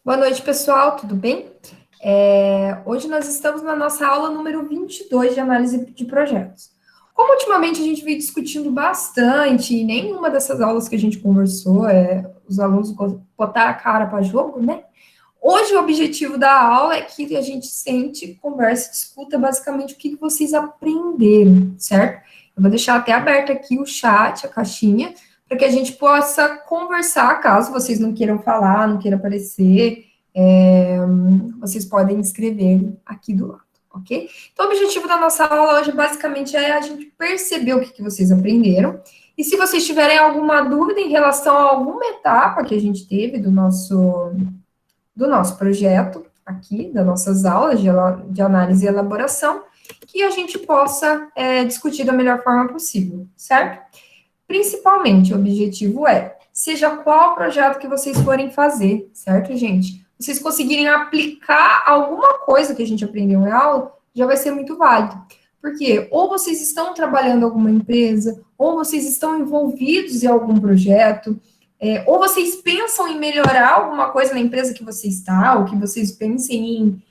Boa noite, pessoal, tudo bem? Hoje nós estamos na nossa aula número 22 de análise de projetos. Como ultimamente a gente vem discutindo bastante, e nenhuma dessas aulas que a gente conversou, os alunos botar a cara para jogo, né? Hoje o objetivo da aula é que a gente sente, converse, discuta basicamente o que vocês aprenderam, certo? Eu vou deixar até aberto aqui o chat, a caixinha, para que a gente possa conversar, caso vocês não queiram falar, não queiram aparecer, é, vocês podem escrever aqui do lado, ok? Então, o objetivo da nossa aula hoje, basicamente, é a gente perceber o que vocês aprenderam, e se vocês tiverem alguma dúvida em relação a alguma etapa que a gente teve do nosso projeto aqui, das nossas aulas de análise e elaboração, que a gente possa discutir da melhor forma possível, certo? Principalmente, o objetivo é, seja qual projeto que vocês forem fazer, certo, gente? Vocês conseguirem aplicar alguma coisa que a gente aprendeu em aula, já vai ser muito válido. Porque ou vocês estão trabalhando em alguma empresa, ou vocês estão envolvidos em algum projeto, ou vocês pensam em melhorar alguma coisa na empresa que você está, ou que vocês pensem em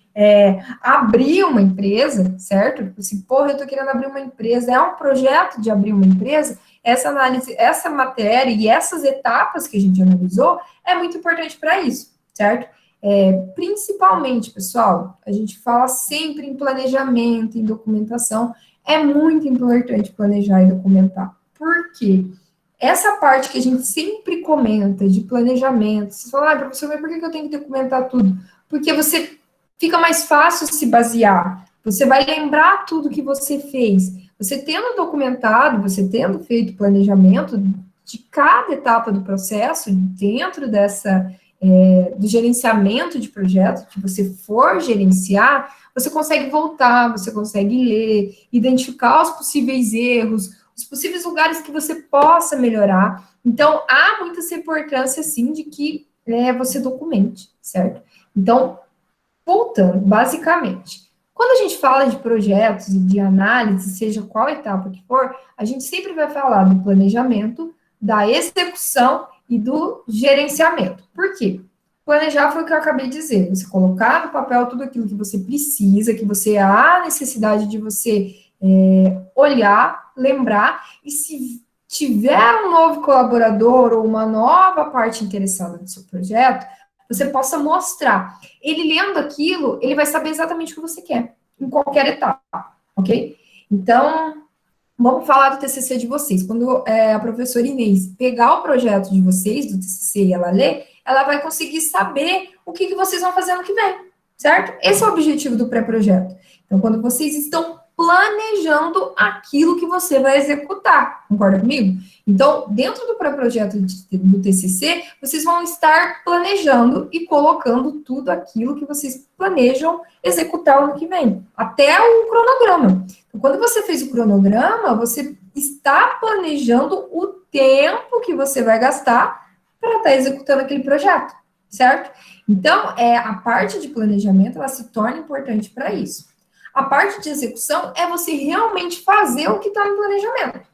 abrir uma empresa, certo? Tipo assim, porra, eu tô querendo abrir uma empresa, é um projeto de abrir uma empresa, essa análise, essa matéria e essas etapas que a gente analisou é muito importante para isso, certo? Principalmente, pessoal, a gente fala sempre em planejamento, em documentação, é muito importante planejar e documentar. Por quê? Essa parte que a gente sempre comenta de planejamento, você fala, professor, mas por que eu tenho que documentar tudo? Porque você fica mais fácil se basear, você vai lembrar tudo que você fez. Você tendo documentado, você tendo feito planejamento de cada etapa do processo, dentro do gerenciamento de projeto que você for gerenciar, você consegue voltar, você consegue ler, identificar os possíveis erros, os possíveis lugares que você possa melhorar. Então, há muita essa importância, sim, de que você documente, certo? Então, voltando, basicamente, quando a gente fala de projetos e de análise, seja qual etapa que for, a gente sempre vai falar do planejamento, da execução e do gerenciamento. Por quê? Planejar foi o que eu acabei de dizer, você colocar no papel tudo aquilo que você precisa, que você há necessidade de você olhar, lembrar, e se tiver um novo colaborador ou uma nova parte interessada no seu projeto, você possa mostrar. Ele lendo aquilo, ele vai saber exatamente o que você quer, em qualquer etapa, ok? Então, vamos falar do TCC de vocês. Quando a professora Inês pegar o projeto de vocês, do TCC, e ela ler, ela vai conseguir saber o que vocês vão fazer no que vem, certo? Esse é o objetivo do pré-projeto. Então, quando vocês estão planejando aquilo que você vai executar, concorda comigo? Então, dentro do pré-projeto do TCC, vocês vão estar planejando e colocando tudo aquilo que vocês planejam executar no que vem, até o cronograma. Então, quando você fez o cronograma, você está planejando o tempo que você vai gastar para estar executando aquele projeto, certo? Então, a parte de planejamento, ela se torna importante para isso. A parte de execução é você realmente fazer o que está no planejamento.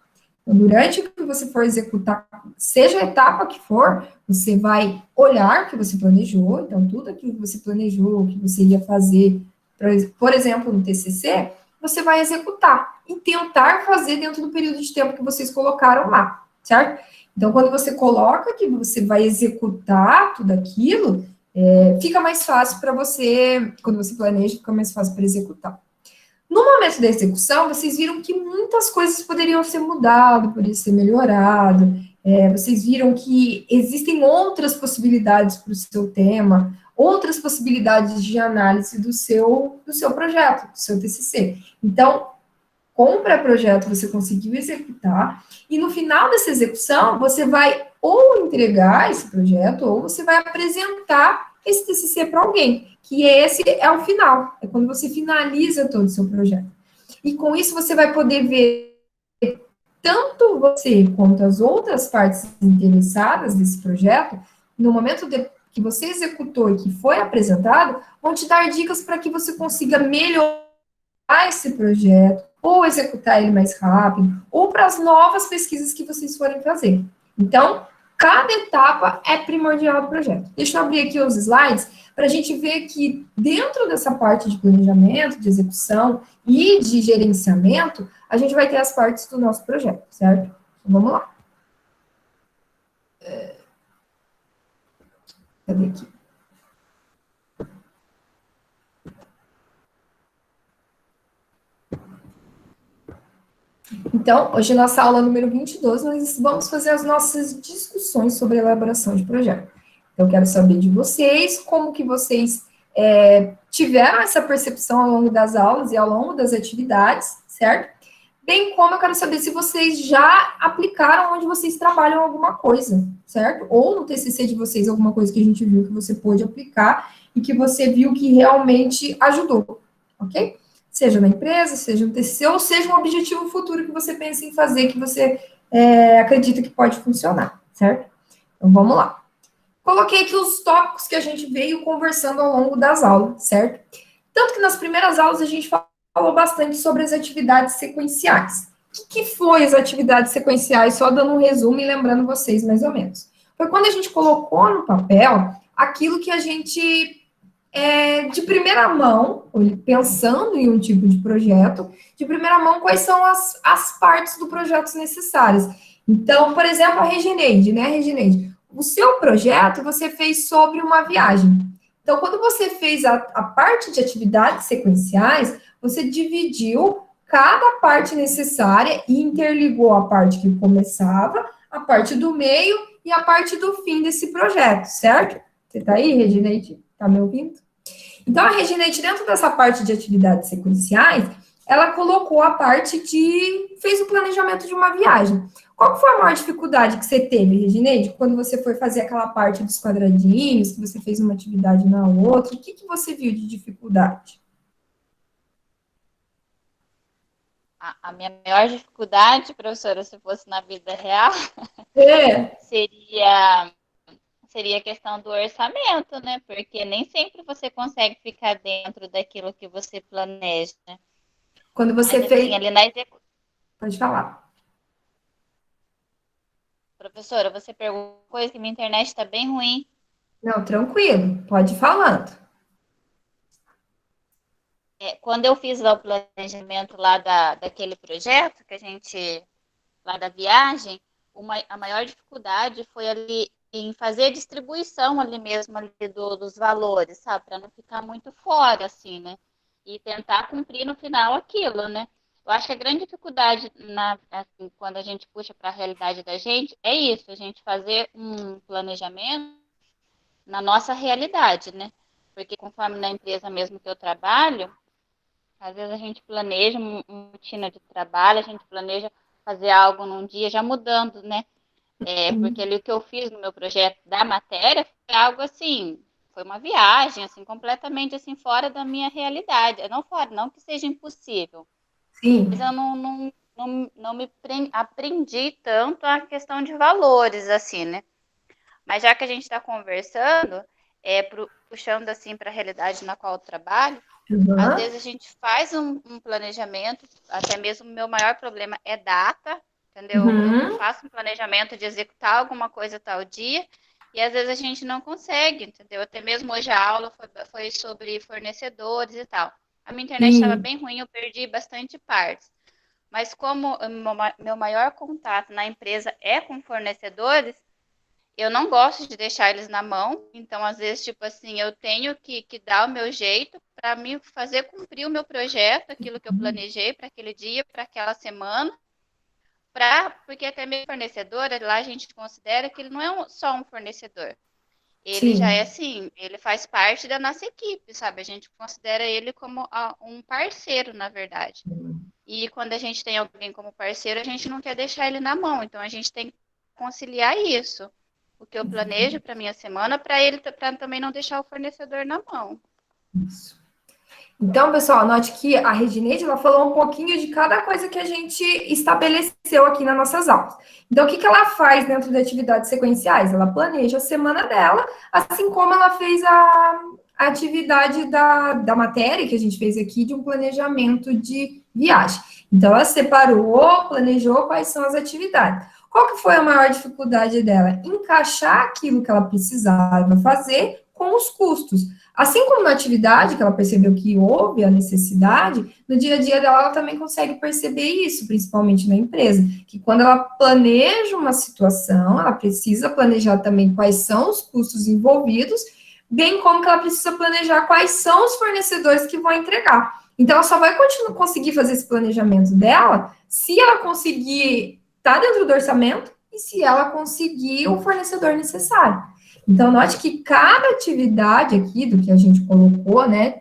Então, durante o que você for executar, seja a etapa que for, você vai olhar o que você planejou, então tudo aquilo que você planejou, que você ia fazer, por exemplo, no TCC, você vai executar e tentar fazer dentro do período de tempo que vocês colocaram lá, certo? Então, quando você coloca que você vai executar tudo aquilo, fica mais fácil para você, quando você planeja, fica mais fácil para executar. No momento da execução, vocês viram que muitas coisas poderiam ser mudadas, poderia ser melhorado. Vocês viram que existem outras possibilidades para o seu tema, outras possibilidades de análise do seu projeto, do seu TCC. Então, com o pré-projeto, você conseguiu executar, e no final dessa execução, você vai ou entregar esse projeto, ou você vai apresentar esse TCC para alguém, que esse é o final, é quando você finaliza todo o seu projeto. E com isso, você vai poder ver tanto você quanto as outras partes interessadas desse projeto, no momento que você executou e que foi apresentado, vão te dar dicas para que você consiga melhorar esse projeto, ou executar ele mais rápido, ou para as novas pesquisas que vocês forem fazer. Então, Cada etapa é primordial do projeto. Deixa eu abrir aqui os slides para a gente ver que dentro dessa parte de planejamento, de execução e de gerenciamento, a gente vai ter as partes do nosso projeto, certo? Então, vamos lá. Cadê aqui? Então, hoje, nossa aula número 22, nós vamos fazer as nossas discussões sobre a elaboração de projeto. Então, eu quero saber de vocês, como que vocês tiveram essa percepção ao longo das aulas e ao longo das atividades, certo? Bem como eu quero saber se vocês já aplicaram onde vocês trabalham alguma coisa, certo? Ou no TCC de vocês, alguma coisa que a gente viu que você pôde aplicar e que você viu que realmente ajudou, ok? Seja na empresa, seja no TCC, ou seja um objetivo futuro que você pensa em fazer, que você acredita que pode funcionar, certo? Então, vamos lá. Coloquei aqui os tópicos que a gente veio conversando ao longo das aulas, certo? Tanto que nas primeiras aulas a gente falou bastante sobre as atividades sequenciais. O que foi as atividades sequenciais? Só dando um resumo e lembrando vocês mais ou menos. Foi quando a gente colocou no papel aquilo que a gente de primeira mão, pensando em um tipo de projeto, de primeira mão, quais são as partes do projeto necessárias. Então, por exemplo, a Regineide, né, Regineide? O seu projeto você fez sobre uma viagem. Então, quando você fez a parte de atividades sequenciais, você dividiu cada parte necessária e interligou a parte que começava, a parte do meio e a parte do fim desse projeto, certo? Você tá aí, Regineide? Tá me ouvindo? Então, a Reginete, dentro dessa parte de atividades sequenciais, ela colocou a parte fez o planejamento de uma viagem. Qual foi a maior dificuldade que você teve, Reginete, quando você foi fazer aquela parte dos quadradinhos, que você fez uma atividade na outra? O que você viu de dificuldade? A minha maior dificuldade, professora, se fosse na vida real, seria a questão do orçamento, né? Porque nem sempre você consegue ficar dentro daquilo que você planeja. Quando você Mas, fez... assim, ali na execução... Pode falar. Professora, você perguntou coisa que minha internet está bem ruim. Não, tranquilo. Pode ir falando. Quando eu fiz lá o planejamento lá daquele projeto, que a gente... lá da viagem, a maior dificuldade foi ali em fazer a distribuição ali mesmo ali dos valores, sabe? Para não ficar muito fora, assim, né? E tentar cumprir no final aquilo, né? Eu acho que a grande dificuldade assim, quando a gente puxa para a realidade da gente é isso, a gente fazer um planejamento na nossa realidade, né? Porque conforme na empresa mesmo que eu trabalho, às vezes a gente planeja uma rotina de trabalho, a gente planeja fazer algo num dia já mudando, né? Porque ali o que eu fiz no meu projeto da matéria foi algo assim, foi uma viagem, assim, completamente assim, fora da minha realidade. Não fora, não que seja impossível. Sim. Mas eu não me aprendi tanto a questão de valores, assim, né? Mas já que a gente está conversando, puxando assim para a realidade na qual eu trabalho, às vezes a gente faz um planejamento, até mesmo o meu maior problema é data, entendeu? Eu faço um planejamento de executar alguma coisa tal dia, e às vezes a gente não consegue, entendeu? Até mesmo hoje a aula foi sobre fornecedores e tal. A minha internet estava bem ruim, eu perdi bastante partes. Mas como o meu maior contato na empresa é com fornecedores, eu não gosto de deixar eles na mão, então às vezes, tipo assim, eu tenho que dar o meu jeito para me fazer cumprir o meu projeto, aquilo que eu planejei para aquele dia, para aquela semana, porque até meu fornecedor, lá a gente considera que ele não é só um fornecedor. Ele já é assim, ele faz parte da nossa equipe, sabe? A gente considera ele como um parceiro, na verdade. E quando a gente tem alguém como parceiro, a gente não quer deixar ele na mão, então a gente tem que conciliar isso. O que eu planejo para minha semana, para também não deixar o fornecedor na mão. Isso. Então, pessoal, note que a Regineide, ela falou um pouquinho de cada coisa que a gente estabeleceu aqui nas nossas aulas. Então, o que ela faz dentro de atividades sequenciais? Ela planeja a semana dela, assim como ela fez a atividade da matéria que a gente fez aqui, de um planejamento de viagem. Então, ela separou, planejou quais são as atividades. Qual que foi a maior dificuldade dela? Encaixar aquilo que ela precisava fazer com os custos. Assim como na atividade, que ela percebeu que houve a necessidade, no dia a dia dela, ela também consegue perceber isso, principalmente na empresa, que quando ela planeja uma situação, ela precisa planejar também quais são os custos envolvidos, bem como que ela precisa planejar quais são os fornecedores que vão entregar. Então, ela só vai conseguir fazer esse planejamento dela se ela conseguir estar dentro do orçamento e se ela conseguir o fornecedor necessário. Então, note que cada atividade aqui, do que a gente colocou, né,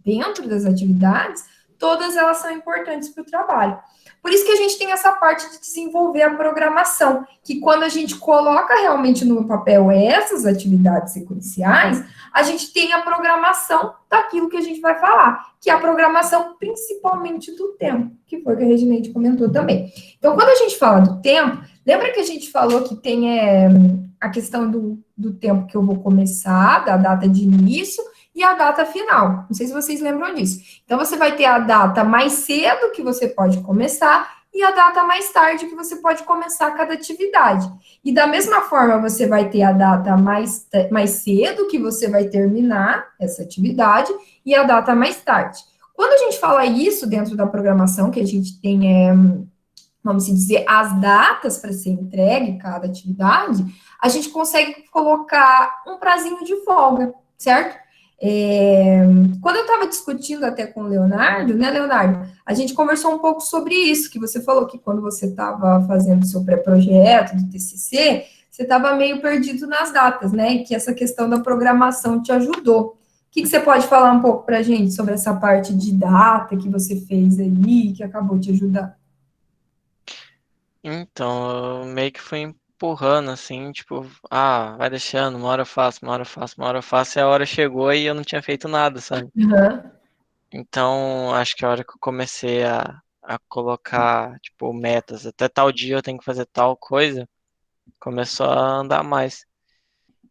dentro das atividades, todas elas são importantes para o trabalho. Por isso que a gente tem essa parte de desenvolver a programação, que quando a gente coloca realmente no papel essas atividades sequenciais, a gente tem a programação daquilo que a gente vai falar, que é a programação principalmente do tempo, que foi o que a Regineide comentou também. Então, quando a gente fala do tempo, lembra que a gente falou que tem a questão do tempo que eu vou começar, da data de início e a data final. Não sei se vocês lembram disso. Então, você vai ter a data mais cedo que você pode começar e a data mais tarde que você pode começar cada atividade. E da mesma forma, você vai ter a data mais cedo que você vai terminar essa atividade e a data mais tarde. Quando a gente fala isso dentro da programação, que a gente tem, vamos dizer, as datas para ser entregue cada atividade, a gente consegue colocar um prazinho de folga, certo? Quando eu estava discutindo até com o Leonardo, né, Leonardo? A gente conversou um pouco sobre isso, que você falou que quando você estava fazendo seu pré-projeto do TCC, você estava meio perdido nas datas, né? E que essa questão da programação te ajudou. O que você pode falar um pouco para a gente sobre essa parte de data que você fez aí, que acabou te ajudando? Então, eu meio que fui empurrando assim, tipo, ah, vai deixando, uma hora eu faço, uma hora eu faço, uma hora eu faço, e a hora chegou e eu não tinha feito nada, sabe? Uhum. Então, acho que a hora que eu comecei a colocar, tipo, metas, até tal dia eu tenho que fazer tal coisa, começou a andar mais.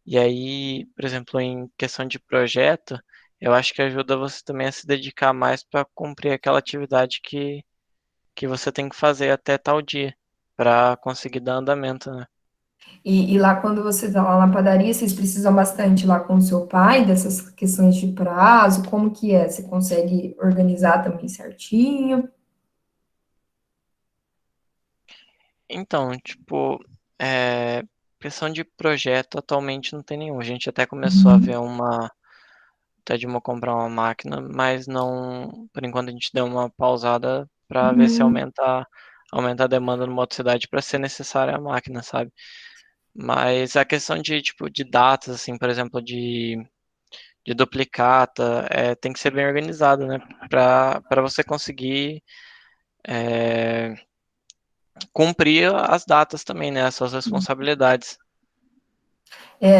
E aí, por exemplo, em questão de projeto, eu acho que ajuda você também a se dedicar mais para cumprir aquela atividade que você tem que fazer até tal dia, para conseguir dar andamento, né? E lá, quando você está lá na padaria, vocês precisam bastante lá com o seu pai dessas questões de prazo? Como que é? Você consegue organizar também certinho? Então, tipo, é, questão de projeto atualmente não tem nenhum. A gente até começou a ver até de uma comprar uma máquina, mas não, por enquanto a gente deu uma pausada para ver se Uhum. aumenta a demanda numa outra cidade para ser necessária a máquina, sabe? Mas a questão de, tipo, de datas, assim, por exemplo, de duplicata, tem que ser bem organizado, né? Para você conseguir cumprir as datas também, né? As suas responsabilidades.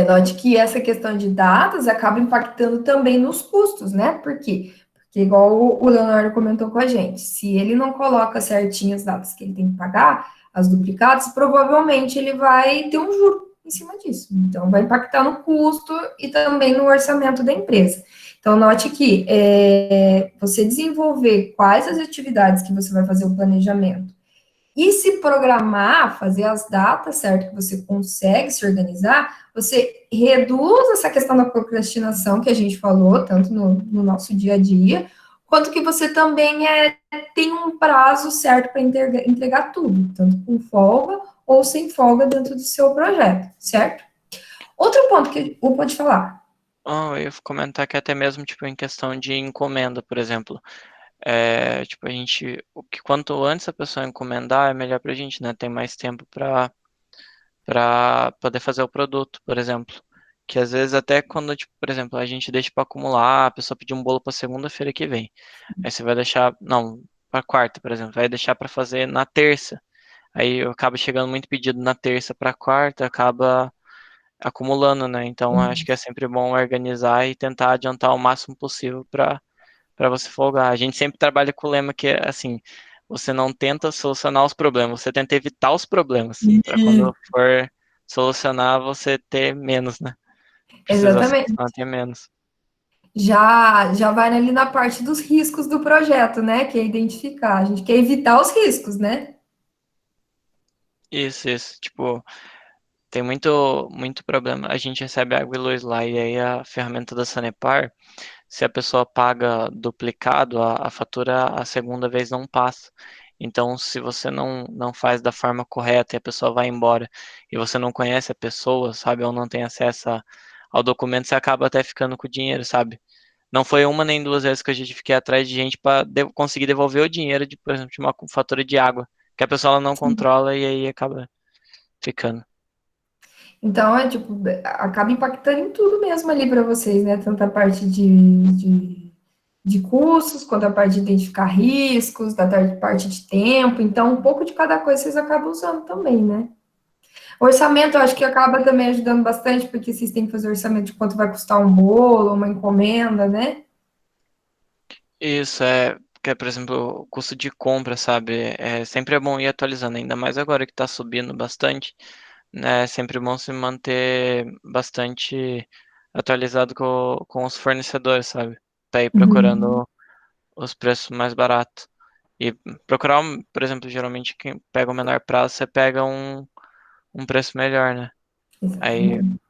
Note que essa questão de datas acaba impactando também nos custos, né? Por quê? Porque, igual o Leonardo comentou com a gente, se ele não coloca certinho as datas que ele tem que pagar, as duplicadas, provavelmente ele vai ter um juro em cima disso. Então, vai impactar no custo e também no orçamento da empresa. Então, note que você desenvolver quais as atividades que você vai fazer o planejamento e se programar, fazer as datas certas que você consegue se organizar, você reduz essa questão da procrastinação que a gente falou, tanto no nosso dia a dia, quanto que você também tem um prazo certo para entregar tudo, tanto com folga ou sem folga dentro do seu projeto, certo? Outro ponto que eu pode falar. Ah, eu ia comentar que até mesmo, tipo, em questão de encomenda, por exemplo. Tipo, o que quanto antes a pessoa encomendar, é melhor pra gente, né? Tem mais tempo para poder fazer o produto, por exemplo. Que às vezes até quando, tipo, por exemplo, a gente deixa para acumular, a pessoa pediu um bolo para segunda-feira que vem. Aí você vai deixar, não, para quarta, por exemplo, vai deixar para fazer na terça. Aí acaba chegando muito pedido na terça para quarta, acaba acumulando, né? Então acho que é sempre bom organizar e tentar adiantar o máximo possível para você folgar. A gente sempre trabalha com o lema que é assim, você não tenta solucionar os problemas, você tenta evitar os problemas, para quando for solucionar você ter menos, né? Precisar Exatamente. solucionar ter menos. Já vai ali na parte dos riscos do projeto, né? Que é identificar. A gente quer evitar os riscos, né? Isso. Tipo, tem muito problema. A gente recebe água e luz lá, e aí a ferramenta da Sanepar, se a pessoa paga duplicado, a fatura a segunda vez não passa. Então, se você não faz da forma correta e a pessoa vai embora e você não conhece a pessoa, sabe, ou não tem acesso ao documento, você acaba até ficando com o dinheiro, sabe? Não foi uma nem duas vezes que a gente fiquei atrás de gente para conseguir devolver o dinheiro de, por exemplo, de uma fatura de água, que a pessoa ela não controla e aí acaba ficando. Então, tipo, acaba impactando em tudo mesmo ali para vocês, né? Tanto a parte de custos, quanto a parte de identificar riscos, da parte de tempo. Então, um pouco de cada coisa vocês acabam usando também, né? O orçamento, eu acho que acaba também ajudando bastante, porque vocês têm que fazer orçamento de quanto vai custar um bolo, uma encomenda, né? Isso que é, por exemplo, o custo de compra, sabe? Sempre é bom ir atualizando, ainda mais agora que está subindo bastante, né? É sempre bom se manter bastante atualizado com os fornecedores, sabe? Para ir Uhum, procurando os preços mais baratos. E procurar, por exemplo, geralmente quem pega o menor prazo, você pega um preço melhor, né? Aí, exatamente.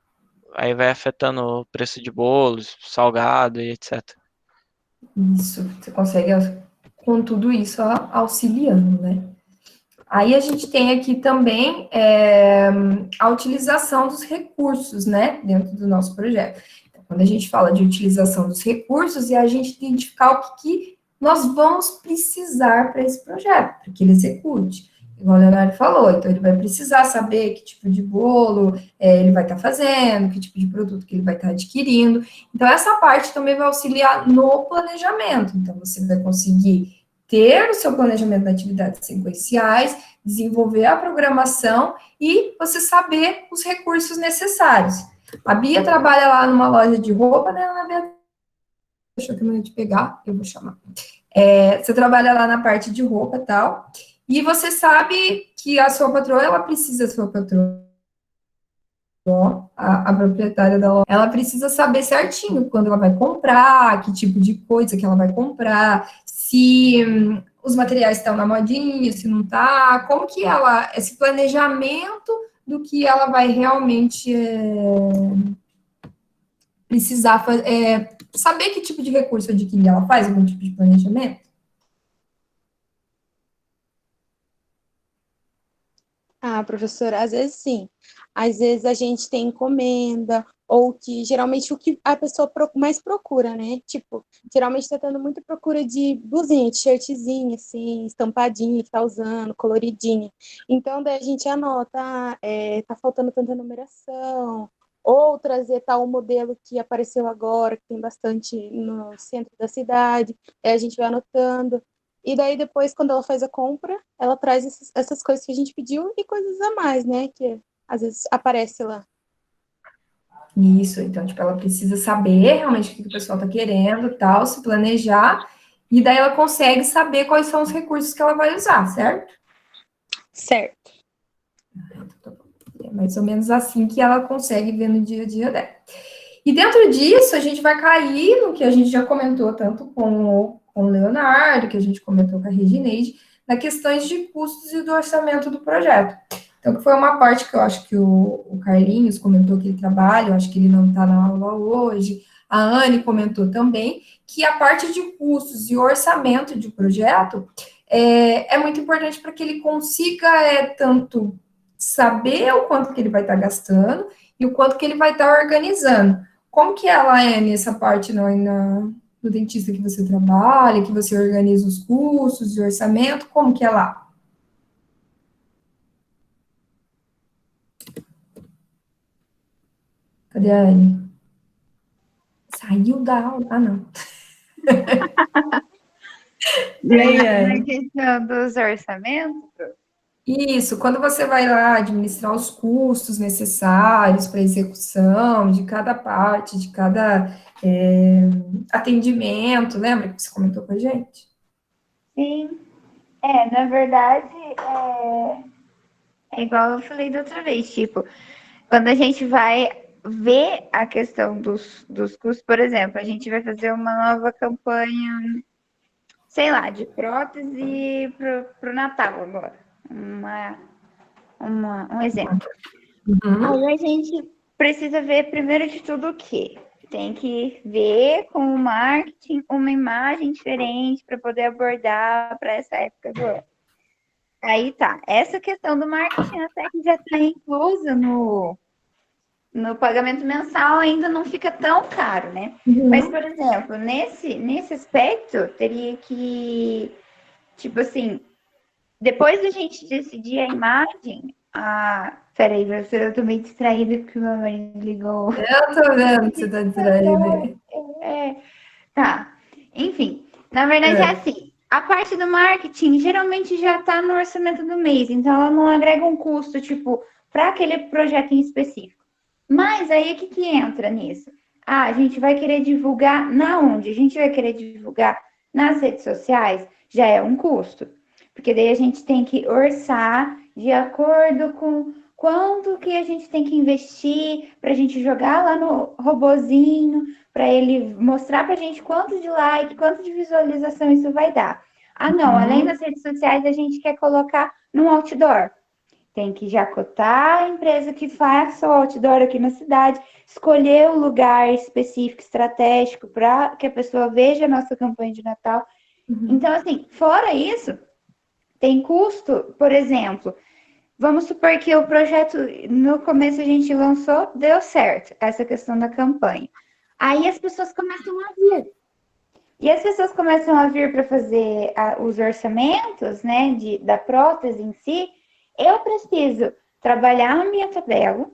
aí vai afetando o preço de bolos, salgado e etc. Isso, você consegue, com tudo isso, auxiliando, né? Aí a gente tem aqui também a utilização dos recursos, né, dentro do nosso projeto. Então, quando a gente fala de utilização dos recursos, é a gente identificar o que nós vamos precisar para esse projeto, para que ele execute. Igual o Leonardo falou, então ele vai precisar saber que tipo de bolo ele vai estar fazendo, que tipo de produto que ele vai estar adquirindo. Então, essa parte também vai auxiliar no planejamento. Então, você vai conseguir ter o seu planejamento de atividades sequenciais, desenvolver a programação e você saber os recursos necessários. A Bia trabalha lá numa loja de roupa, né, Ana Beatriz? Deixa eu terminar de pegar, eu vou chamar. Você trabalha lá na parte de roupa e tal, e você sabe que a sua patroa, ela precisa, a sua patroa, a proprietária da loja, ela precisa saber certinho quando ela vai comprar, que tipo de coisa que ela vai comprar, se os materiais estão na modinha, se não tá, como que ela, esse planejamento do que ela vai realmente precisar saber que tipo de recurso adquirir, ela faz algum tipo de planejamento? Ah, professora, às vezes sim. Às vezes a gente tem encomenda, ou que geralmente o que a pessoa mais procura, né? Tipo, geralmente está tendo muita procura de blusinha, t-shirtzinha, assim, estampadinha que tá usando, coloridinha. Então, daí a gente anota, tá faltando tanta numeração, ou trazer tal modelo que apareceu agora, que tem bastante no centro da cidade, aí a gente vai anotando. E daí depois, quando ela faz a compra, ela traz essas coisas que a gente pediu e coisas a mais, né? Que às vezes aparece lá. Isso, então, tipo, ela precisa saber realmente o que o pessoal está querendo, tal, se planejar, e daí ela consegue saber quais são os recursos que ela vai usar, certo? Certo. É mais ou menos assim que ela consegue ver no dia a dia dela. E dentro disso, a gente vai cair no que a gente já comentou, tanto com o Leonardo, que a gente comentou com a Regineide, na questões de custos e do orçamento do projeto. Então, que foi uma parte que eu acho que o Carlinhos comentou que ele trabalha, eu acho que ele não está na aula hoje, a Anne comentou também, que a parte de custos e orçamento de projeto é muito importante para que ele consiga tanto saber o quanto que ele vai estar gastando e o quanto que ele vai estar organizando. Como que ela é nessa parte no dentista que você trabalha, que você organiza os custos e orçamento, como que é lá? Cadê a Anne? Saiu da aula. Ah, não. E aí, Na Anne? questão dos orçamentos, Isso, quando você vai lá administrar os custos necessários para a execução de cada parte, de cada atendimento, lembra que você comentou com a gente? sim. Na verdade, é igual eu falei da outra vez, tipo, quando a gente vai ver a questão dos custos, por exemplo, a gente vai fazer uma nova campanha, sei lá, de prótese pro Natal agora. Uma um exemplo. Uhum. Aí a gente precisa ver, primeiro de tudo, o quê? Tem que ver com o marketing uma imagem diferente para poder abordar para essa época do ano. Aí tá, essa questão do marketing até que já está inclusa no pagamento mensal, ainda não fica tão caro, né? Uhum. Mas, por exemplo, nesse aspecto, teria que, tipo assim, depois da gente decidir a imagem, peraí, professora, eu tô meio distraída porque o meu marido ligou. Eu tô vendo que você tá distraída. Tá. Enfim, na verdade é assim. A parte do marketing geralmente já está no orçamento do mês, então ela não agrega um custo, tipo, para aquele projeto em específico. Mas aí o que entra nisso? A gente vai querer divulgar na onde? A gente vai querer divulgar nas redes sociais? Já é um custo. Porque daí a gente tem que orçar de acordo com quanto que a gente tem que investir para a gente jogar lá no robozinho, para ele mostrar para a gente quanto de like, quanto de visualização isso vai dar. Ah, não, além das redes sociais, a gente quer colocar num outdoor. Tem que já cotar a empresa que faça o outdoor aqui na cidade, escolher o lugar específico, estratégico, para que a pessoa veja a nossa campanha de Natal. Então, assim, fora isso, tem custo, por exemplo, vamos supor que o projeto, no começo a gente lançou, deu certo, essa questão da campanha. Aí as pessoas começam a vir. E as pessoas começam a vir para fazer os orçamentos, né, da prótese em si. Eu preciso trabalhar a minha tabela,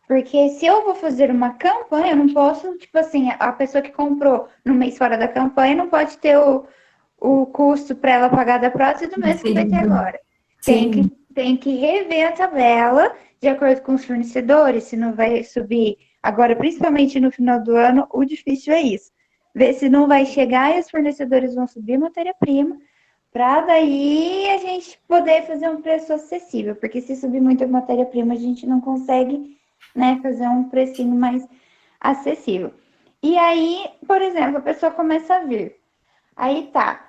porque se eu vou fazer uma campanha, eu não posso, tipo assim, a pessoa que comprou no mês fora da campanha não pode ter o custo para ela pagar da prótese do mês que vai ter agora. Tem que rever a tabela de acordo com os fornecedores, se não vai subir. Agora, principalmente no final do ano, o difícil é isso. Ver se não vai chegar e os fornecedores vão subir matéria-prima, para daí a gente poder fazer um preço acessível. Porque se subir muito a matéria-prima, a gente não consegue, né, fazer um precinho mais acessível. E aí, por exemplo, a pessoa começa a vir. Aí tá.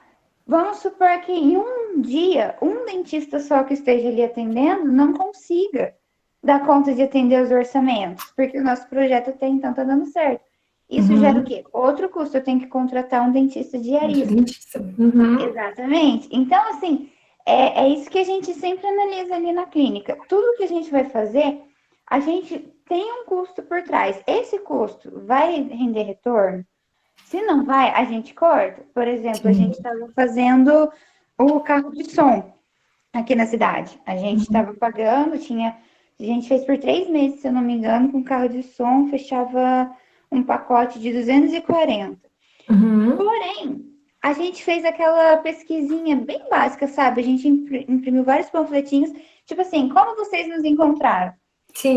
Vamos supor que em um dia, um dentista só que esteja ali atendendo não consiga dar conta de atender os orçamentos, porque o nosso projeto até então está dando certo. Isso gera o quê? Outro custo, eu tenho que contratar um dentista diarista. Exatamente. Então, assim, é isso que a gente sempre analisa ali na clínica. Tudo que a gente vai fazer, a gente tem um custo por trás. Esse custo vai render retorno? Se não vai, a gente corta. Por exemplo, a gente estava fazendo o carro de som aqui na cidade. A gente estava pagando, a gente fez por 3 meses, se eu não me engano, com carro de som, fechava um pacote de 240. Porém, a gente fez aquela pesquisinha bem básica, sabe? A gente imprimiu vários panfletinhos, tipo assim, como vocês nos encontraram?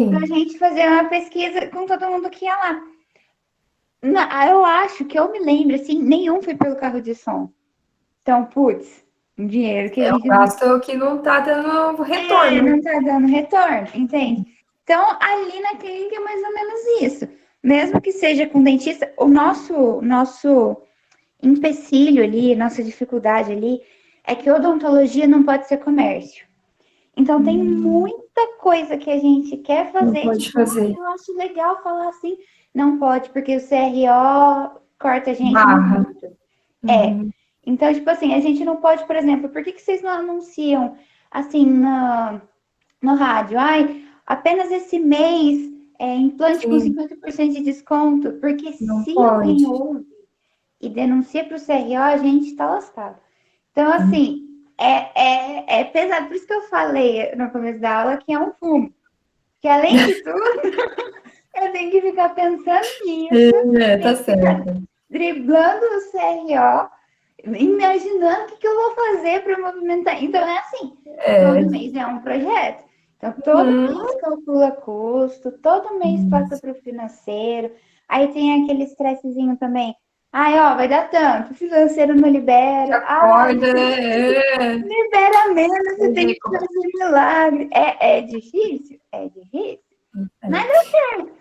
Pra gente fazer uma pesquisa com todo mundo que ia lá. Eu acho que eu me lembro, assim, nenhum foi pelo carro de som. Então, putz, um dinheiro que a gente... É um gasto que não tá dando retorno. não tá dando retorno, entende? Então, ali na clínica é mais ou menos isso. Mesmo que seja com dentista, o nosso empecilho ali, nossa dificuldade ali, é que odontologia não pode ser comércio. Então, tem muita coisa que a gente quer fazer. Não pode fazer. Eu acho legal falar assim, não pode, porque o CRO corta a gente. Barra. Então, tipo assim, a gente não pode, por exemplo, por que vocês não anunciam assim no rádio? Ai, apenas esse mês implante com 50% de desconto, porque Não se pode. alguém ouve e denuncia para o CRO, a gente está lascado. Então, assim, é pesado. Por isso que eu falei no começo da aula que é um fumo. Que além de tudo, eu tenho que ficar pensando nisso. Tá certo. Driblando o CRO, imaginando o que eu vou fazer para movimentar. Então, é assim, todo mês é um projeto. Então, todo mês calcula custo, todo mês passa para o financeiro. Aí tem aquele estressezinho também. Ai, ó, vai dar tanto, o financeiro não libera. Acorda, libera menos, você tem que fazer milagre. É difícil? É difícil. Mas deu certo.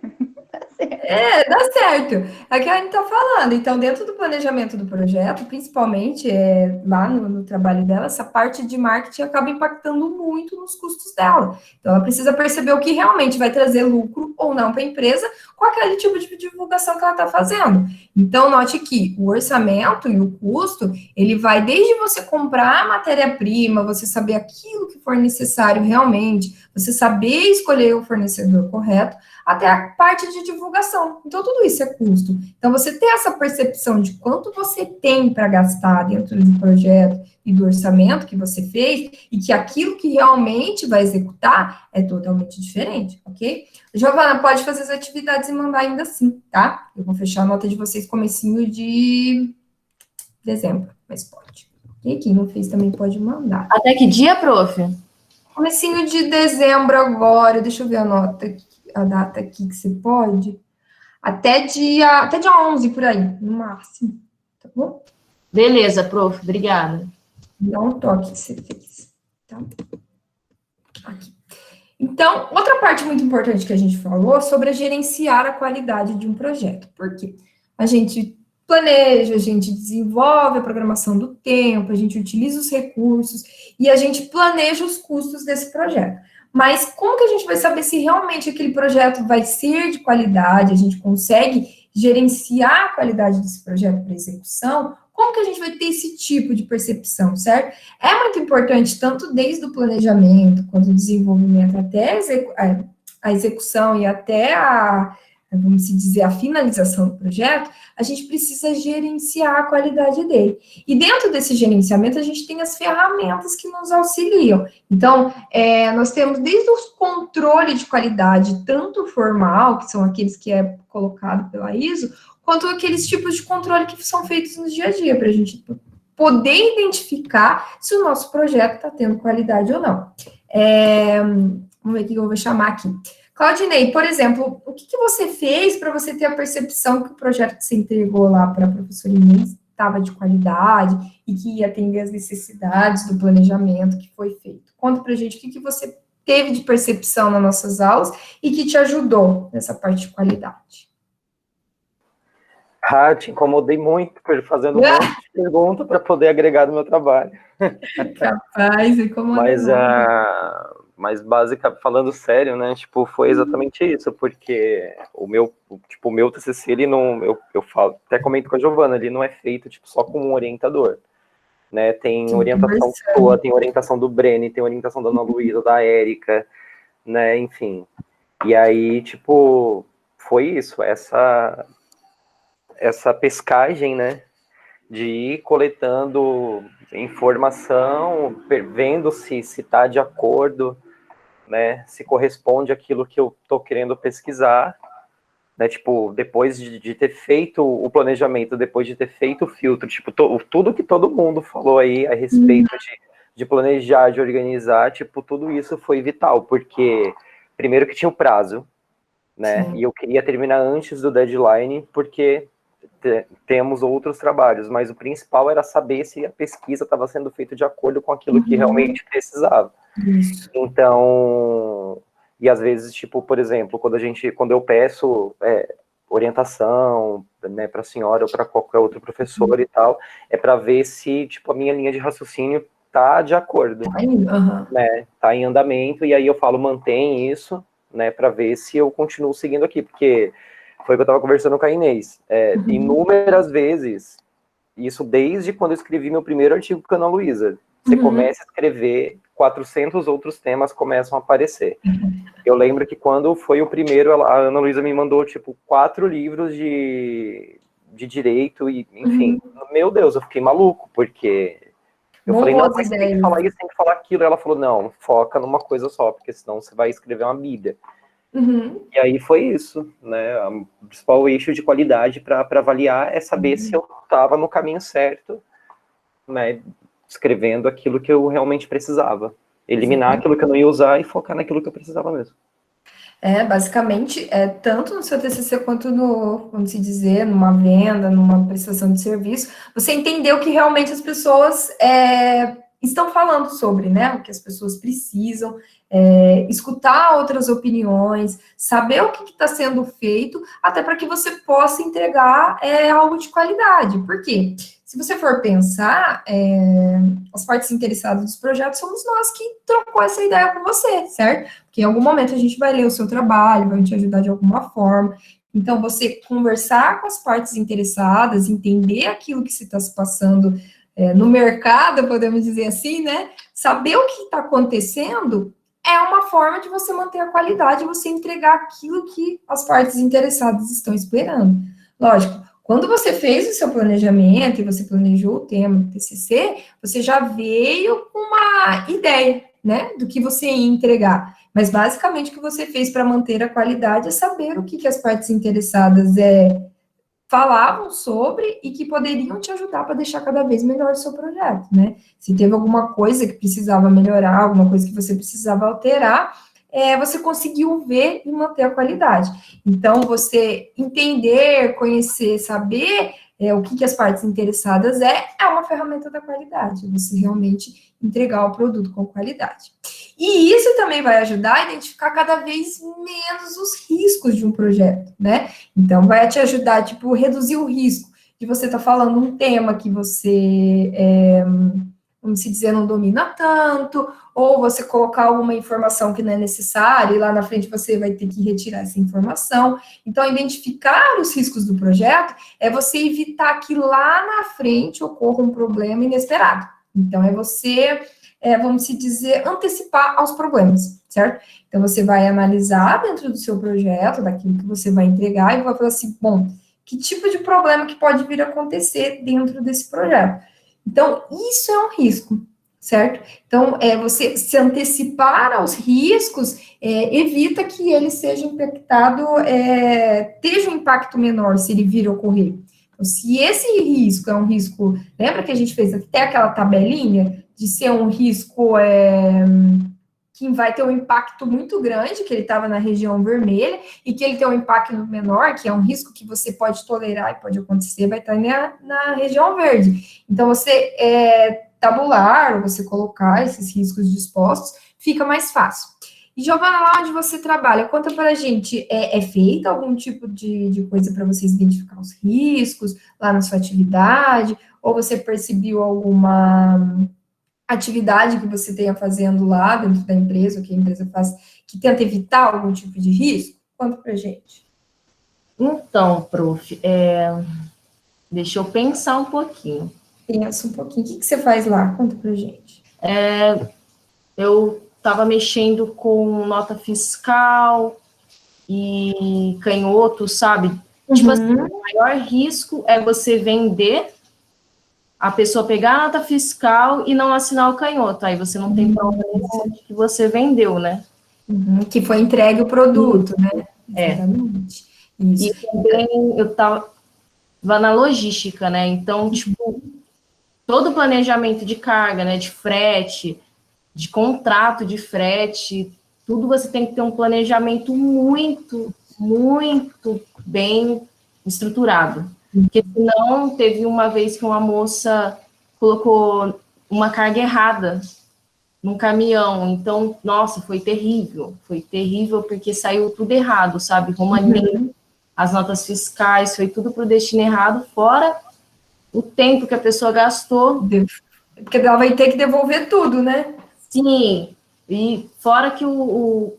Tá certo. Dá certo. É o que a gente está falando. Então, dentro do planejamento do projeto, principalmente lá no trabalho dela, essa parte de marketing acaba impactando muito nos custos dela. Então, ela precisa perceber o que realmente vai trazer lucro ou não para a empresa com aquele tipo de divulgação que ela está fazendo. Então, note que o orçamento e o custo, ele vai desde você comprar a matéria-prima, você saber aquilo que for necessário realmente, você saber escolher o fornecedor correto, até a parte de divulgação. Então, tudo isso é custo. Então, você ter essa percepção de quanto você tem para gastar dentro do projeto e do orçamento que você fez, e que aquilo que realmente vai executar é totalmente diferente, ok? Giovana, pode fazer as atividades e mandar ainda assim, tá? Eu vou fechar a nota de vocês comecinho de dezembro, mas pode. E quem não fez também pode mandar. Até que dia, prof? Comecinho de dezembro agora, deixa eu ver a nota aqui. A data aqui que você pode, até dia 11, por aí, no máximo, tá bom? Beleza, prof, obrigada. Dá um toque que você fez, tá? Aqui. Então, outra parte muito importante que a gente falou sobre gerenciar a qualidade de um projeto, porque a gente planeja, a gente desenvolve a programação do tempo, a gente utiliza os recursos e a gente planeja os custos desse projeto. Mas como que a gente vai saber se realmente aquele projeto vai ser de qualidade, a gente consegue gerenciar a qualidade desse projeto para execução? Como que a gente vai ter esse tipo de percepção, certo? É muito importante, tanto desde o planejamento, quanto o desenvolvimento, até a execução e até vamos dizer, a finalização do projeto, a gente precisa gerenciar a qualidade dele. E dentro desse gerenciamento, a gente tem as ferramentas que nos auxiliam. Então, nós temos desde os controles de qualidade, tanto formal, que são aqueles que é colocado pela ISO, quanto aqueles tipos de controle que são feitos no dia a dia, para a gente poder identificar se o nosso projeto está tendo qualidade ou não. Vamos ver o que eu vou chamar aqui. Claudinei, por exemplo, o que você fez para você ter a percepção que o projeto que você entregou lá para a professora Inês estava de qualidade e que ia atender as necessidades do planejamento que foi feito? Conta para a gente o que você teve de percepção nas nossas aulas e que te ajudou nessa parte de qualidade. Te incomodei muito por fazendo um monte de pergunta para poder agregar no meu trabalho. Capaz, incomodei. Mas falando sério, né, tipo, foi exatamente isso, porque o meu TCC, ele não, eu falo, até comento com a Giovana, ele não é feito, tipo, só com um orientador, né, tem orientação sua, tem orientação do Breni, tem orientação da Ana Luísa, da Érica, né, enfim, e aí, tipo, foi isso, essa pescagem, né, de ir coletando informação, vendo se está de acordo, né, se corresponde àquilo que eu estou querendo pesquisar, né, tipo, depois de ter feito o planejamento, depois de ter feito o filtro, tipo, tudo que todo mundo falou aí a respeito de planejar, de organizar, tipo, tudo isso foi vital, porque, primeiro que tinha o prazo, né, e eu queria terminar antes do deadline, porque temos outros trabalhos, mas o principal era saber se a pesquisa estava sendo feita de acordo com aquilo que realmente precisava. Isso. Então, e às vezes, tipo, por exemplo, quando eu peço orientação, né, para a senhora ou para qualquer outro professor e tal, é para ver se, tipo, a minha linha de raciocínio tá de acordo, né, tá em andamento, e aí eu falo, mantém isso, né, para ver se eu continuo seguindo aqui, porque foi o que eu estava conversando com a Inês. Inúmeras vezes, isso desde quando eu escrevi meu primeiro artigo com a Ana Luísa. Você começa a escrever, 400 outros temas começam a aparecer. Eu lembro que quando foi o primeiro, a Ana Luísa me mandou, tipo, 4 livros de direito, e, enfim, meu Deus, eu fiquei maluco, porque eu falei, não, mas tem que falar isso, tem que falar aquilo. E ela falou, não, foca numa coisa só, porque senão você vai escrever uma bíblia. E aí foi isso, né? O principal eixo de qualidade para avaliar é saber se eu estava no caminho certo, né? Escrevendo aquilo que eu realmente precisava. Eliminar aquilo que eu não ia usar e focar naquilo que eu precisava mesmo. Basicamente, tanto no seu TCC quanto vamos dizer, numa venda, numa prestação de serviço, você entendeu que realmente as pessoas estão falando sobre, né, o que as pessoas precisam, escutar outras opiniões, saber o que está sendo feito, até para que você possa entregar algo de qualidade. Por quê? Se você for pensar, as partes interessadas dos projetos somos nós que trocou essa ideia com você, certo? Porque em algum momento a gente vai ler o seu trabalho, vai te ajudar de alguma forma. Então, você conversar com as partes interessadas, entender aquilo que se está se passando no mercado, podemos dizer assim, né? Saber o que está acontecendo é uma forma de você manter a qualidade, você entregar aquilo que as partes interessadas estão esperando. Lógico, quando você fez o seu planejamento e você planejou o tema do TCC, você já veio com uma ideia, né, do que você ia entregar. Mas, basicamente, o que você fez para manter a qualidade é saber o que as partes interessadas falavam sobre e que poderiam te ajudar para deixar cada vez melhor o seu projeto, né? Se teve alguma coisa que precisava melhorar, alguma coisa que você precisava alterar, você conseguiu ver e manter a qualidade. Então, você entender, conhecer, saber o que as partes interessadas é uma ferramenta da qualidade, você realmente entregar o produto com qualidade. E isso também vai ajudar a identificar cada vez menos os riscos de um projeto, né? Então, vai te ajudar, tipo, reduzir o risco de você estar falando um tema que você, vamos dizer, não domina tanto, ou você colocar alguma informação que não é necessária, e lá na frente você vai ter que retirar essa informação. Então, identificar os riscos do projeto é você evitar que lá na frente ocorra um problema inesperado. Então, é você, vamos dizer, antecipar aos problemas, certo? Então, você vai analisar dentro do seu projeto, daquilo que você vai entregar, e vai falar assim, bom, que tipo de problema que pode vir a acontecer dentro desse projeto? Então, isso é um risco, certo? Então, você se antecipar aos riscos evita que ele seja impactado, tenha um impacto menor se ele vir a ocorrer. Então, se esse risco é um risco, lembra que a gente fez até aquela tabelinha de ser um risco que vai ter um impacto muito grande, que ele estava na região vermelha, e que ele tem um impacto menor, que é um risco que você pode tolerar e pode acontecer, vai estar na região verde. Então, você tabular, ou você colocar esses riscos dispostos, fica mais fácil. E, Giovana, lá onde você trabalha, conta para a gente, é feita algum tipo de coisa para vocês identificar os riscos lá na sua atividade, ou você percebeu alguma atividade que você tenha fazendo lá dentro da empresa, ou que a empresa faz, que tenta evitar algum tipo de risco? Conta pra gente. Então, prof, deixa eu pensar um pouquinho. Pensa um pouquinho. O que você faz lá? Conta pra gente. Eu estava mexendo com nota fiscal e canhoto, sabe? Tipo assim, o maior risco é você vender, a pessoa pegar a nota fiscal e não assinar o canhoto. Aí você não tem prova nenhuma de que você vendeu, né? Que foi entregue o produto, né? Exatamente. Isso. E também eu estava na logística, né? Então, tipo, todo o planejamento de carga, né? De frete, de contrato de frete, tudo você tem que ter um planejamento muito, muito bem estruturado. Porque senão, teve uma vez que uma moça colocou uma carga errada num caminhão. Então, nossa, foi terrível porque saiu tudo errado, sabe? Romaninho, as notas fiscais, foi tudo para o destino errado, fora o tempo que a pessoa gastou. Porque ela vai ter que devolver tudo, né? Sim, e fora que o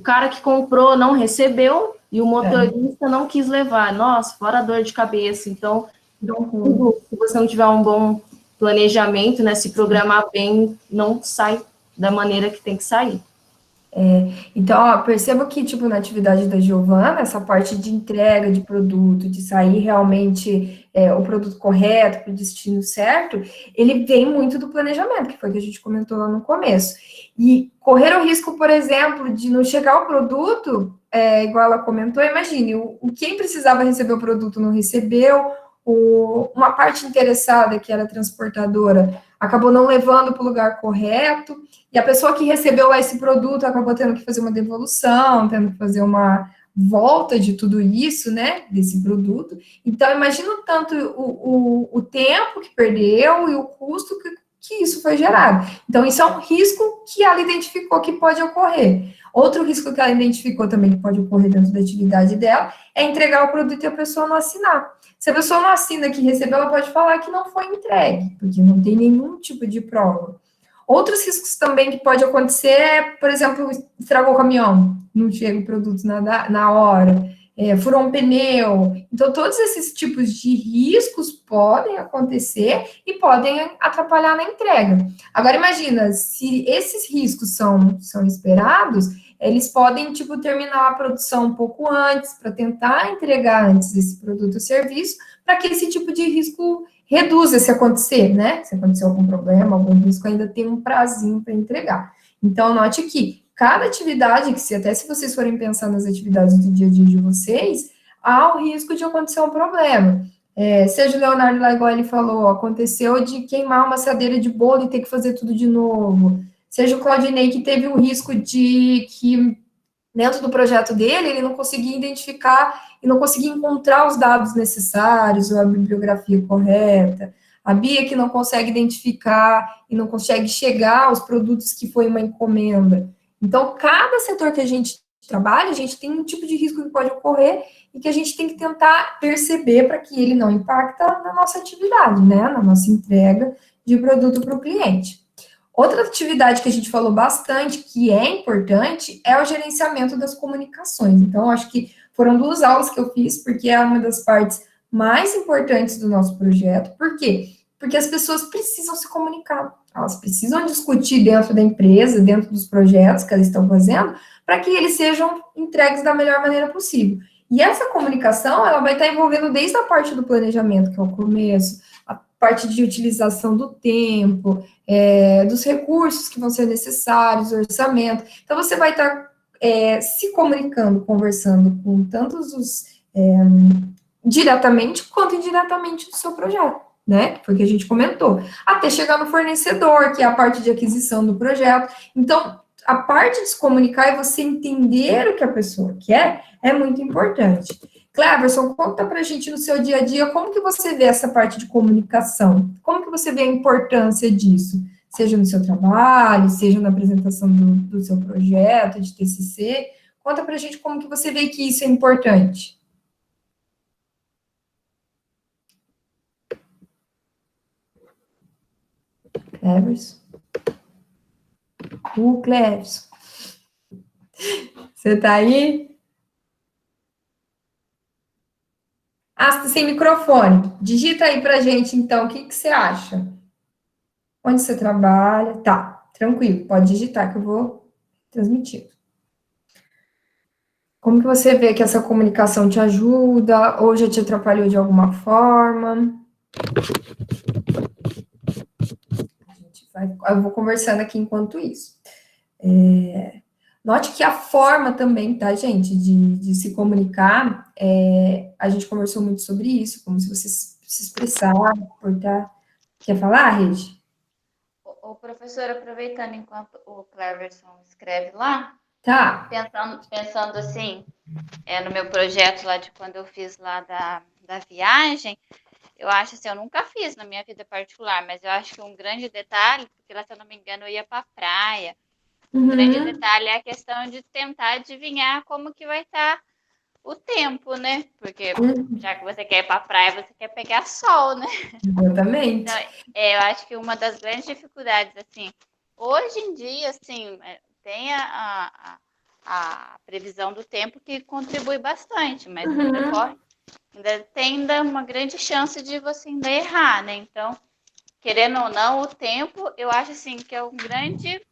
cara que comprou não recebeu e o motorista não quis levar. Nossa, fora a dor de cabeça. Então, tudo, se você não tiver um bom planejamento, né, se programar bem, não sai da maneira que tem que sair. Então, perceba que, tipo, na atividade da Giovana, essa parte de entrega de produto, de sair realmente o produto correto para o destino certo, ele vem muito do planejamento, que foi o que a gente comentou lá no começo. E correr o risco, por exemplo, de não chegar o produto, igual ela comentou, imagine, quem precisava receber o produto não recebeu, uma parte interessada, que era a transportadora, acabou não levando para o lugar correto, e a pessoa que recebeu lá esse produto acabou tendo que fazer uma devolução, tendo que fazer uma volta de tudo isso, né, desse produto. Então, imagina o tanto o tempo que perdeu e o custo que isso foi gerado. Então, isso é um risco que ela identificou que pode ocorrer. Outro risco que ela identificou também que pode ocorrer dentro da atividade dela é entregar o produto e a pessoa não assinar. Se a pessoa não assina que recebeu, ela pode falar que não foi entregue, porque não tem nenhum tipo de prova. Outros riscos também que pode acontecer é, por exemplo, estragou o caminhão, não chega o produto na hora, furou um pneu. Então, todos esses tipos de riscos podem acontecer e podem atrapalhar na entrega. Agora, imagina, se esses riscos são esperados, eles podem, tipo, terminar a produção um pouco antes, para tentar entregar antes esse produto ou serviço, para que esse tipo de risco reduza se acontecer, né? Se acontecer algum problema, algum risco, ainda tem um prazinho para entregar. Então, note que cada atividade, até se vocês forem pensar nas atividades do dia a dia de vocês, há o risco de acontecer um problema. Seja o Leonardo lá, igual ele falou, aconteceu de queimar uma assadeira de bolo e ter que fazer tudo de novo. Seja o Claudinei, que teve o risco de que, dentro do projeto dele, ele não conseguia identificar e não conseguia encontrar os dados necessários ou a bibliografia correta. A Bia, que não consegue identificar e não consegue chegar aos produtos que foi uma encomenda. Então, cada setor que a gente trabalha, a gente tem um tipo de risco que pode ocorrer e que a gente tem que tentar perceber para que ele não impacta na nossa atividade, né? Na nossa entrega de produto para o cliente. Outra atividade que a gente falou bastante, que é importante, é o gerenciamento das comunicações. Então, acho que foram 2 aulas que eu fiz, porque é uma das partes mais importantes do nosso projeto. Por quê? Porque as pessoas precisam se comunicar. Elas precisam discutir dentro da empresa, dentro dos projetos que elas estão fazendo, para que eles sejam entregues da melhor maneira possível. E essa comunicação, ela vai estar envolvendo desde a parte do planejamento, que é o começo, a parte de utilização do tempo, dos recursos que vão ser necessários, orçamento. Então, você vai estar se comunicando, conversando com tantos diretamente quanto indiretamente do seu projeto, né? Foi o que a gente comentou. Até chegar no fornecedor, que é a parte de aquisição do projeto. Então, a parte de se comunicar e você entender o que a pessoa quer é muito importante. Cleverson, conta pra gente no seu dia a dia, como que você vê essa parte de comunicação? Como que você vê a importância disso? Seja no seu trabalho, seja na apresentação do seu projeto de TCC. Conta pra gente como que você vê que isso é importante. Cleverson. Cleverson. Você tá aí? Ah, você tá sem microfone. Digita aí pra gente, então, o que você acha? Onde você trabalha? Tá, tranquilo, pode digitar que eu vou transmitindo. Como que você vê que essa comunicação te ajuda ou já te atrapalhou de alguma forma? Eu vou conversando aqui enquanto isso. Note que a forma também, tá, gente, de se comunicar, a gente conversou muito sobre isso, como se você se expressar, portar. Quer falar, Regi? O professor, aproveitando enquanto o Cleverson escreve lá, Tá. Pensando assim, no meu projeto lá de quando eu fiz lá da viagem, eu acho assim, eu nunca fiz na minha vida particular, mas eu acho que um grande detalhe, porque lá, se eu não me engano, eu ia para a praia, um grande detalhe é a questão de tentar adivinhar como que vai estar o tempo, né? Porque já que você quer ir para a praia, você quer pegar sol, né? Exatamente. Então, eu acho que uma das grandes dificuldades, assim, hoje em dia, assim, tem a previsão do tempo que contribui bastante, mas ainda tem uma grande chance de você ainda errar, né? Então, querendo ou não, o tempo, eu acho assim que é o grande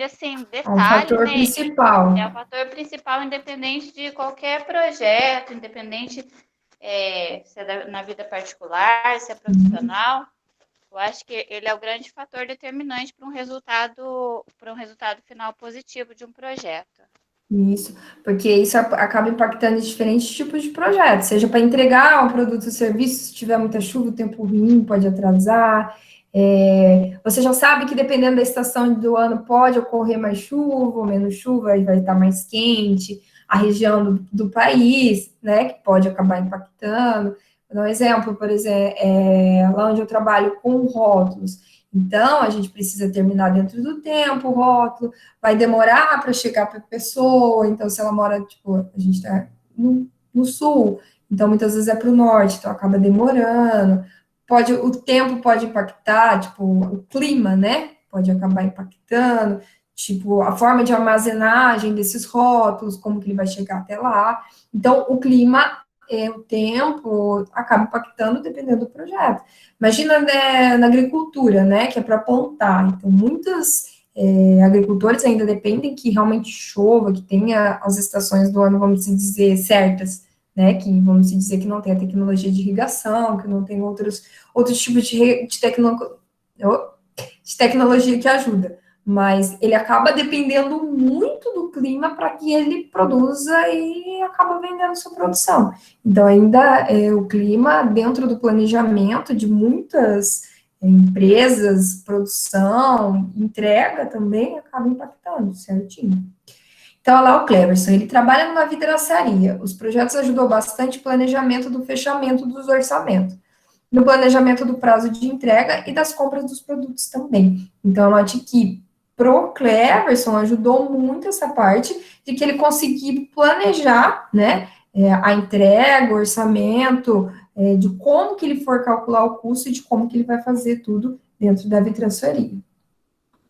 assim detalhe, é um fator, né, principal. É o fator principal, independente de qualquer projeto, independente se é na vida particular, se é profissional. Eu acho que ele é o grande fator determinante para um resultado final positivo de um projeto. Isso, porque isso acaba impactando em diferentes tipos de projetos, seja para entregar um produto ou serviço, se tiver muita chuva, o tempo ruim pode atrasar. Você já sabe que dependendo da estação do ano pode ocorrer mais chuva ou menos chuva, e vai estar mais quente, a região do país, né, que pode acabar impactando. Vou dar um exemplo, por exemplo, lá onde eu trabalho com rótulos. Então, a gente precisa terminar dentro do tempo o rótulo, vai demorar para chegar para a pessoa, então, se ela mora, tipo, a gente está no sul, então, muitas vezes é para o norte, então acaba demorando. O tempo pode impactar, tipo, o clima, né? Pode acabar impactando, tipo, a forma de armazenagem desses rótulos, como que ele vai chegar até lá. Então, o clima, o tempo, acaba impactando dependendo do projeto. Imagina, né, na agricultura, né, que é para plantar. Então, muitos agricultores ainda dependem que realmente chova, que tenha as estações do ano, vamos dizer, certas, né, que vamos dizer que não tem a tecnologia de irrigação, que não tem outros tipos de tecnologia que ajuda, mas ele acaba dependendo muito do clima para que ele produza e acaba vendendo sua produção. Então, ainda o clima, dentro do planejamento de muitas empresas, produção, entrega também, acaba impactando, certinho. Então, olha lá o Cleverson, ele trabalha numa vidraçaria. Os projetos ajudou bastante o planejamento do fechamento dos orçamentos, no planejamento do prazo de entrega e das compras dos produtos também. Então, note que pro Cleverson ajudou muito essa parte de que ele conseguiu planejar, né, a entrega, o orçamento, de como que ele for calcular o custo e de como que ele vai fazer tudo dentro da vidraçaria.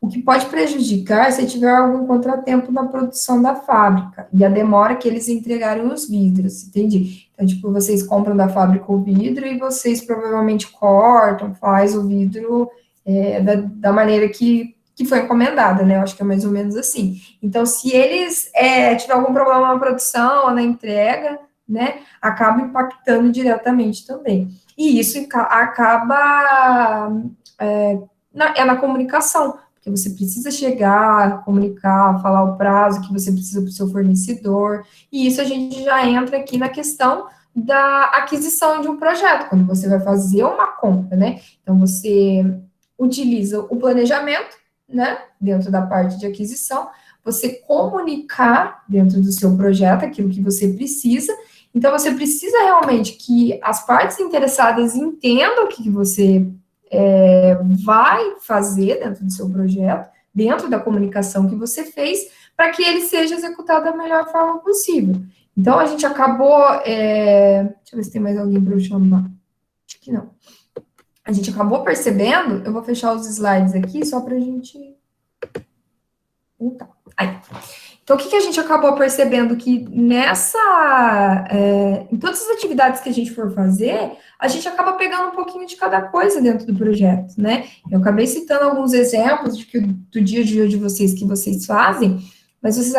O que pode prejudicar se tiver algum contratempo na produção da fábrica e a demora que eles entregarem os vidros, entende? Então, tipo, vocês compram da fábrica o vidro e vocês provavelmente cortam, faz o vidro da maneira que foi encomendada, né? Eu acho que é mais ou menos assim. Então, se eles tiver algum problema na produção ou na entrega, né, acaba impactando diretamente também. E isso acaba na comunicação, porque você precisa chegar, comunicar, falar o prazo que você precisa para o seu fornecedor, e isso a gente já entra aqui na questão da aquisição de um projeto, quando você vai fazer uma compra, né? Então, você utiliza o planejamento, né, dentro da parte de aquisição, você comunicar dentro do seu projeto aquilo que você precisa, então você precisa realmente que as partes interessadas entendam o que você vai fazer dentro do seu projeto, dentro da comunicação que você fez, para que ele seja executado da melhor forma possível. Então, a gente acabou... deixa eu ver se tem mais alguém para eu chamar. Acho que não. A gente acabou percebendo... Eu vou fechar os slides aqui, só para a gente... Aí. Então, o que a gente acabou percebendo? Que em todas as atividades que a gente for fazer, a gente acaba pegando um pouquinho de cada coisa dentro do projeto, né? Eu acabei citando alguns exemplos do dia a dia de vocês que vocês fazem, mas vocês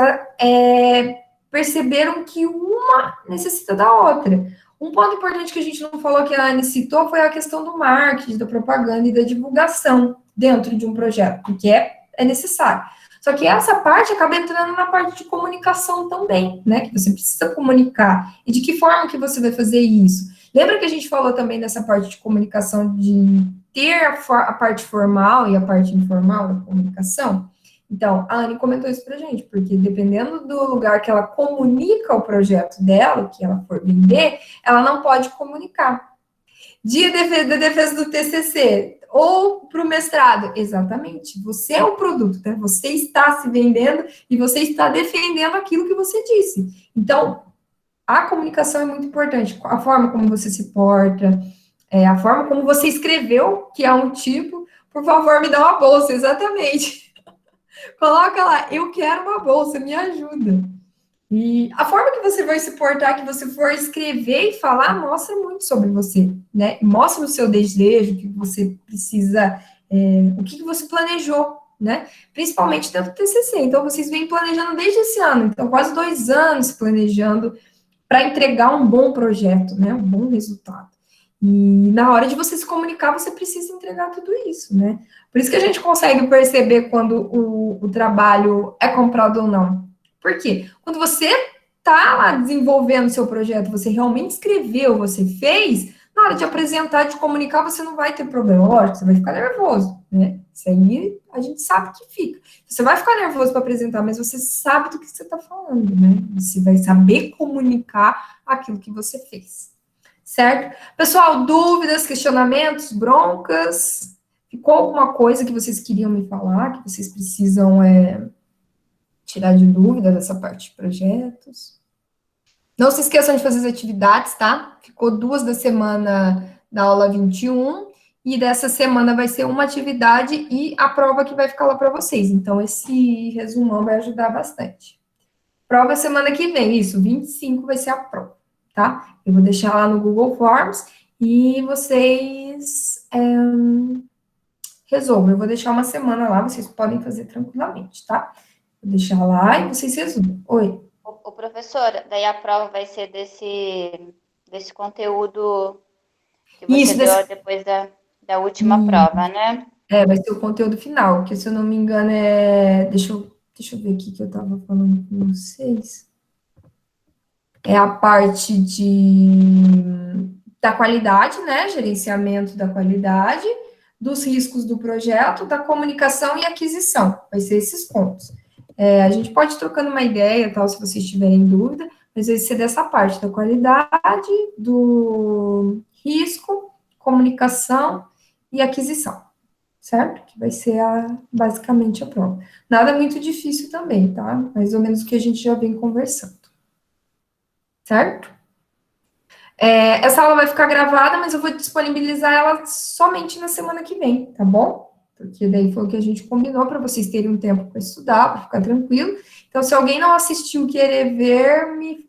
perceberam que uma necessita da outra. Um ponto importante que a gente não falou, que a Anne citou, foi a questão do marketing, da propaganda e da divulgação dentro de um projeto, porque é necessário. Só que essa parte acaba entrando na parte de comunicação também, né? Que você precisa comunicar. E de que forma que você vai fazer isso? Lembra que a gente falou também dessa parte de comunicação, de ter a parte formal e a parte informal da comunicação? Então, a Anne comentou isso pra gente, porque dependendo do lugar que ela comunica o projeto dela, que ela for vender, ela não pode comunicar. Dia da defesa do TCC, ou para o mestrado, exatamente, você é o produto, né? Você está se vendendo e você está defendendo aquilo que você disse. Então, a comunicação é muito importante, a forma como você se porta, a forma como você escreveu, que é um tipo, por favor, me dá uma bolsa, exatamente. Coloca lá, eu quero uma bolsa, me ajuda. E a forma que você vai se portar, que você for escrever e falar, mostra muito sobre você, né? Mostra o seu desejo, o que você precisa, o que você planejou, né? Principalmente dentro do TCC. Então, vocês vêm planejando desde esse ano, então, quase 2 anos planejando para entregar um bom projeto, né? Um bom resultado. E na hora de você se comunicar, você precisa entregar tudo isso, né? Por isso que a gente consegue perceber quando o trabalho é comprado ou não. Por quê? Quando você está lá desenvolvendo o seu projeto, você realmente escreveu, você fez, na hora de apresentar, de comunicar, você não vai ter problema. Lógico, você vai ficar nervoso, né? Isso aí a gente sabe que fica. Você vai ficar nervoso para apresentar, mas você sabe do que você está falando, né? Você vai saber comunicar aquilo que você fez. certo? Pessoal, dúvidas, questionamentos, broncas? Ficou alguma coisa que vocês queriam me falar, que vocês precisam tirar de dúvida dessa parte de projetos? Não se esqueçam de fazer as atividades, tá? Ficou 2 da semana da aula 21, e dessa semana vai ser uma atividade e a prova que vai ficar lá para vocês. Então, esse resumão vai ajudar bastante. Prova semana que vem, isso, 25 vai ser a prova, tá? Eu vou deixar lá no Google Forms e vocês resolvam. Eu vou deixar uma semana lá, vocês podem fazer tranquilamente, tá? Vou deixar lá e vocês resolvam. Oi. O professor, daí a prova vai ser desse conteúdo que você Isso, deu depois da última prova, né? Vai ser o conteúdo final, que se eu não me engano Deixa eu ver aqui que eu tava falando com vocês. É a parte da qualidade, né? Gerenciamento da qualidade, dos riscos do projeto, da comunicação e aquisição. Vai ser esses pontos. A gente pode ir trocando uma ideia, tal, se vocês tiverem dúvida, mas vai ser dessa parte da qualidade, do risco, comunicação e aquisição, certo? Que vai ser basicamente a prova. Nada muito difícil também, tá? Mais ou menos o que a gente já vem conversando. Certo? Essa aula vai ficar gravada, mas eu vou disponibilizar ela somente na semana que vem, tá bom? Porque daí foi o que a gente combinou para vocês terem um tempo para estudar, para ficar tranquilo. Então, se alguém não assistiu, querer ver, me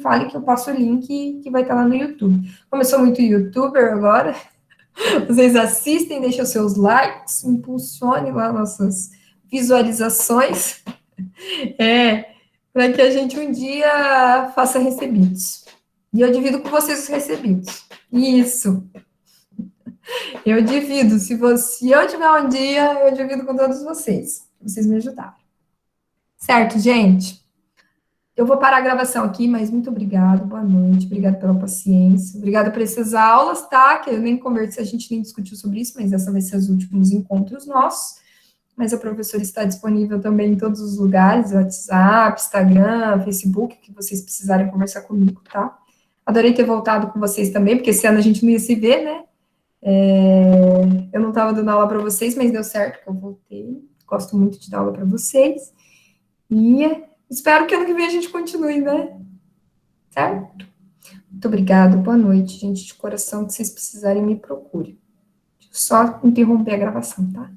fale que eu passo o link que vai estar lá no YouTube. Como eu sou muito youtuber agora, vocês assistem, deixem os seus likes, impulsione lá nossas visualizações, para que a gente um dia faça recebidos. E eu divido com vocês os recebidos. Isso. Eu divido. Se eu tiver um dia, eu divido com todos vocês. Vocês me ajudaram. Certo, gente? Eu vou parar a gravação aqui, mas muito obrigada, boa noite, obrigada pela paciência, obrigada por essas aulas, tá? Que eu nem conversei, a gente nem discutiu sobre isso, mas essa vai ser os últimos encontros nossos. Mas a professora está disponível também em todos os lugares, WhatsApp, Instagram, Facebook, que vocês precisarem conversar comigo, tá? Adorei ter voltado com vocês também, porque esse ano a gente não ia se ver, né? Eu não estava dando aula para vocês, mas deu certo que eu voltei. Gosto muito de dar aula para vocês. E espero que ano que vem a gente continue, né? Certo? Muito obrigada, boa noite, gente, de coração, que vocês precisarem me procure. Deixa eu só interromper a gravação, tá?